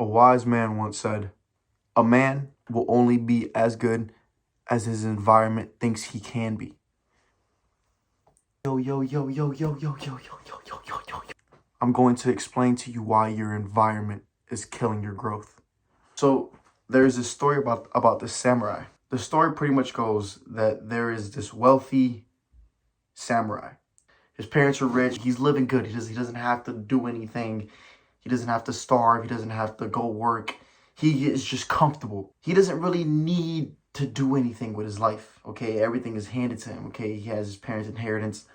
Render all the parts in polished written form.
A wise man once said, "A man will only be as good as his environment thinks he can be." Yo, yo, yo, yo, yo, yo, yo, yo, yo, yo, yo, yo. I'm going to explain to you why your environment is killing your growth. So there's this story about the samurai. The story pretty much goes that there is this wealthy samurai. His parents are rich. He's living good. He doesn't have to do anything. He doesn't have to starve. He doesn't have to go work. He is just comfortable. He doesn't really need to do anything with his life, okay? Everything is handed to him, okay? He has his parents' inheritance.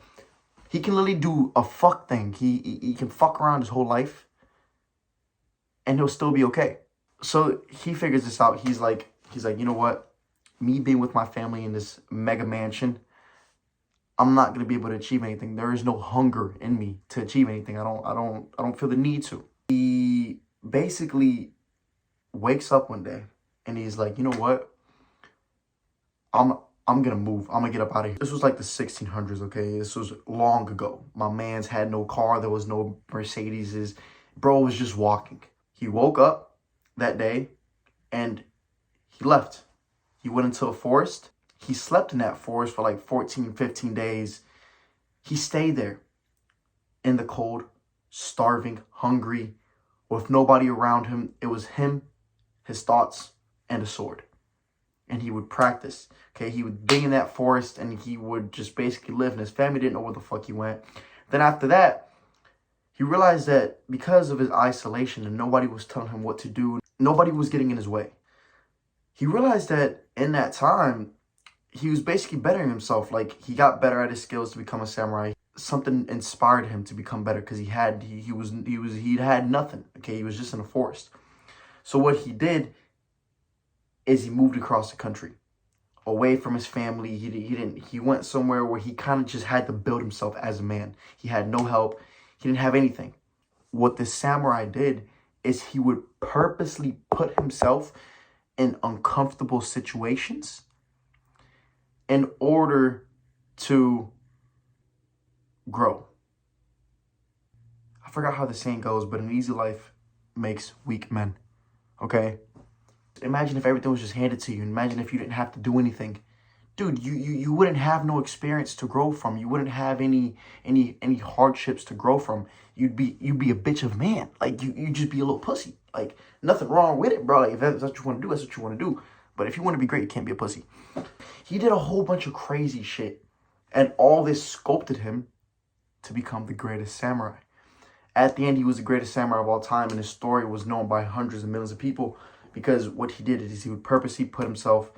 He can literally do a fuck thing. He can fuck around his whole life and he'll still be okay. So he figures this out. He's like, you know what? Me being with my family in this mega mansion, I'm not gonna be able to achieve anything. There is no hunger in me to achieve anything. I don't feel the need to. He basically wakes up one day and he's like, you know what? I'm gonna move. I'm gonna get up out of here. This was like the 1600s, okay? This was long ago. My man's had no car. There was no Mercedes. Bro was just walking. He woke up that day and he left. He went into a forest. He slept in that forest for like 14, 15 days. He stayed there in the cold, starving, hungry, with nobody around him. It was him, his thoughts, and a sword. And he would practice. Okay, he would dig in that forest and he would just basically live. And his family didn't know where the fuck he went. Then after that, he realized that because of his isolation and nobody was telling him what to do, nobody was getting in his way. He realized that in that time, he was basically bettering himself. Like, he got better at his skills to become a samurai. Something inspired him to become better because he had nothing. Okay, he was just in a forest. So what he did is he moved across the country, away from his family. He went somewhere where he kind of just had to build himself as a man. He had no help. He didn't have anything. What the samurai did is he would purposely put himself in uncomfortable situations in order to grow. I forgot how the saying goes, but an easy life makes weak men. Okay? Imagine if everything was just handed to you. Imagine if you didn't have to do anything. Dude, you wouldn't have no experience to grow from. You wouldn't have any hardships to grow from. You'd be a bitch of a man. Like, you'd just be a little pussy. Like, nothing wrong with it, bro. Like, if that's what you want to do, that's what you want to do. But if you want to be great, you can't be a pussy. He did a whole bunch of crazy shit. And all this sculpted him to become the greatest samurai. At the end, he was the greatest samurai of all time. And his story was known by hundreds of millions of people. Because what he did is he would purposely put himself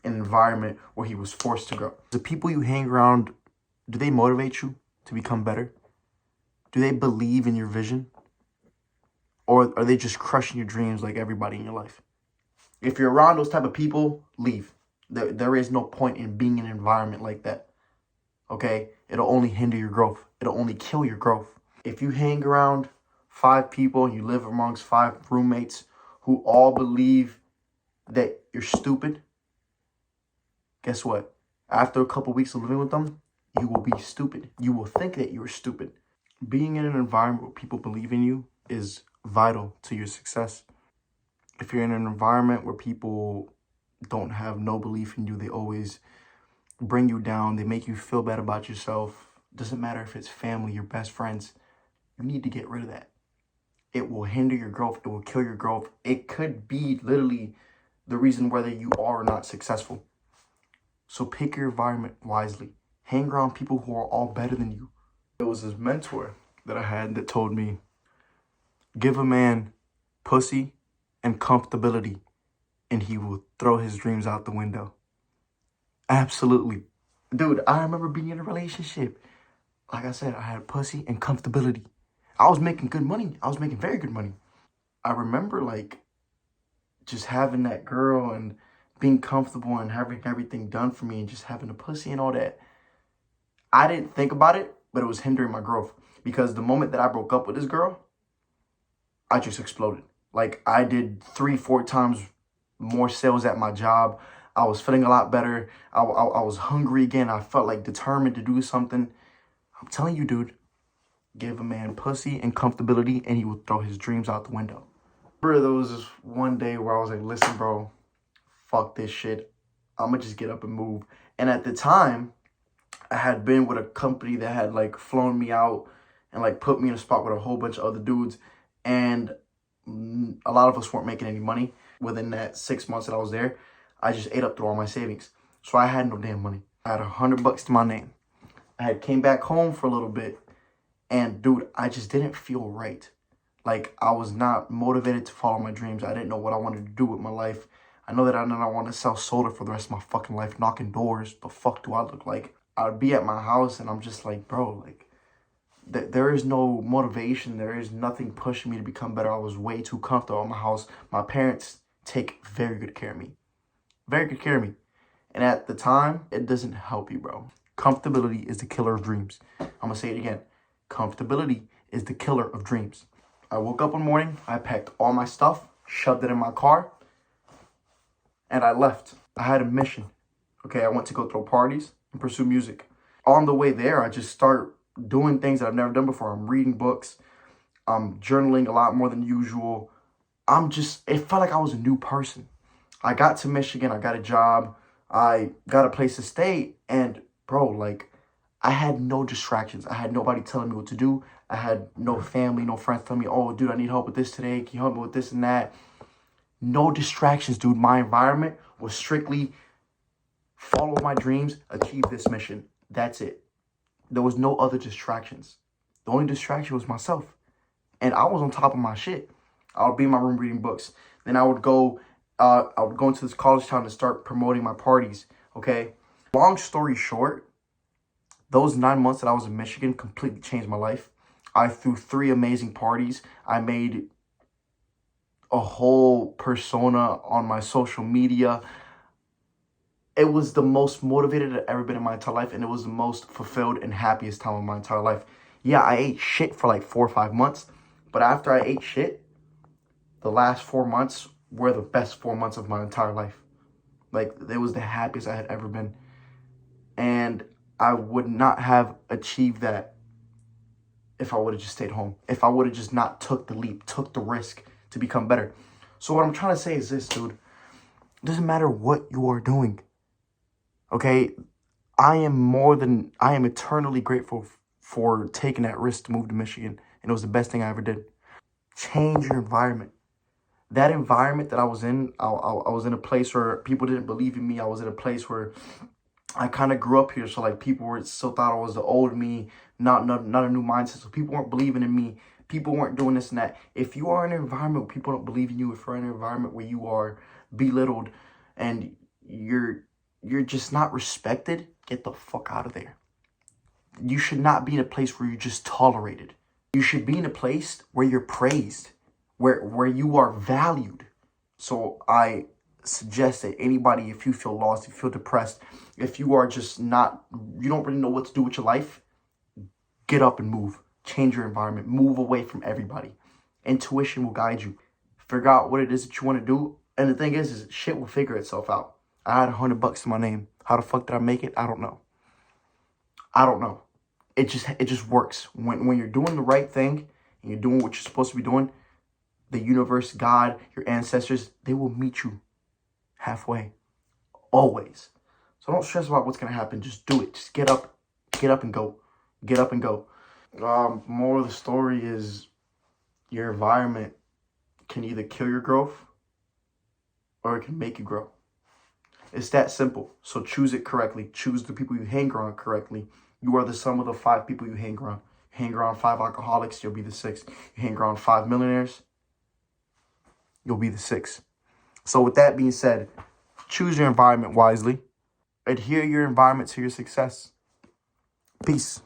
in an environment where he was forced to grow. The people you hang around, do they motivate you to become better? Do they believe in your vision? Or are they just crushing your dreams like everybody in your life? If you're around those type of people, leave. There is no point in being in an environment like that. Okay? It'll only hinder your growth. It'll only kill your growth. If you hang around 5 people and you live amongst 5 roommates who all believe that you're stupid, guess what? After a couple weeks of living with them, you will be stupid. You will think that you're stupid. Being in an environment where people believe in you is vital to your success. If you're in an environment where people don't have no belief in you, they always bring you down, they make you feel bad about yourself, doesn't matter if it's family, your best friends, you need to get rid of that. It will hinder your growth. It will kill your growth. It could be literally the reason whether you are or not successful. So pick your environment wisely. Hang around people who are all better than you. There was this mentor that I had that told me, give a man pussy and comfortability and he will throw his dreams out the window. Absolutely. Dude, I remember being in a relationship. Like I said, I had pussy and comfortability. I was making good money. I was making very good money. I remember like just having that girl and being comfortable and having everything done for me and just having a pussy and all that. I didn't think about it, but it was hindering my growth because the moment that I broke up with this girl, I just exploded. Like, I did 3-4 times more sales at my job. I was feeling a lot better. I was hungry again. I felt like determined to do something. I'm telling you, dude, give a man pussy and comfortability and he will throw his dreams out the window. Bro, there was this one day where I was like, listen, bro, fuck this shit. I'm gonna just get up and move. And at the time, I had been with a company that had like flown me out and like put me in a spot with a whole bunch of other dudes. And a lot of us weren't making any money. Within that 6 months that I was there, I just ate up through all my savings. So I had no damn money. I had $100 to my name. I had came back home for a little bit. And dude, I just didn't feel right. Like I was not motivated to follow my dreams. I didn't know what I wanted to do with my life. I know that I don't want to sell soda for the rest of my fucking life, knocking doors. The fuck do I look like? I'd be at my house and I'm just like, bro, like, there is no motivation. There is nothing pushing me to become better. I was way too comfortable in my house. My parents take very good care of me. Very good care of me. And at the time, it doesn't help you, bro. Comfortability is the killer of dreams. I'm going to say it again. Comfortability is the killer of dreams. I woke up one morning, I packed all my stuff, shoved it in my car, and I left. I had a mission. Okay, I went to go throw parties and pursue music. On the way there, I just start doing things that I've never done before. I'm reading books. I'm journaling a lot more than usual. It felt like I was a new person. I got to Michigan. I got a job. I got a place to stay. And bro, like, I had no distractions. I had nobody telling me what to do. I had no family, no friends telling me, oh, dude, I need help with this today. Can you help me with this and that? No distractions, dude. My environment was strictly follow my dreams, achieve this mission. That's it. There was no other distractions. The only distraction was myself. And I was on top of my shit. I would be in my room reading books. Then I would go into this college town to start promoting my parties. Okay. Long story short, those 9 months that I was in Michigan completely changed my life. I threw 3 amazing parties. I made a whole persona on my social media. It was the most motivated I've ever been in my entire life, and it was the most fulfilled and happiest time of my entire life. Yeah, I ate shit for like 4 or 5 months, but after I ate shit, the last 4 months were the best 4 months of my entire life. Like, it was the happiest I had ever been. And I would not have achieved that if I would have just stayed home. If I would have just not took the leap, took the risk to become better. So what I'm trying to say is this, dude. It doesn't matter what you are doing. Okay? I am eternally grateful for taking that risk to move to Michigan. And it was the best thing I ever did. Change your environment. That environment that I was in, I was in a place where people didn't believe in me. I was in a place where I kind of grew up here, so like people were still thought I was the old me, not a new mindset. So people weren't believing in me. People weren't doing this and that. If you are in an environment where people don't believe in you, if you're in an environment where you are belittled and you're just not respected, get the fuck out of there. You should not be in a place where you're just tolerated. You should be in a place where you're praised, where you are valued. So I suggest that anybody, if you feel lost, if you feel depressed, if you are just not, you don't really know what to do with your life, get up and move. Change your environment. Move away from everybody. Intuition will guide you. Figure out what it is that you want to do. And the thing is shit will figure itself out. I had $100 to my name. How the fuck did I make it? I don't know. It just works. When you're doing the right thing and you're doing what you're supposed to be doing, the universe, God, your ancestors, they will meet you halfway. Always. So don't stress about what's going to happen. Just do it. Just get up and go. Get up and go. More of the story is your environment can either kill your growth or it can make you grow. It's that simple. So choose it correctly. Choose the people you hang around correctly. You are the sum of the 5 people you hang around. You hang around 5 alcoholics, you'll be the 6th. You hang around 5 millionaires, you'll be the 6th. So with that being said, choose your environment wisely. Adhere your environment to your success. Peace.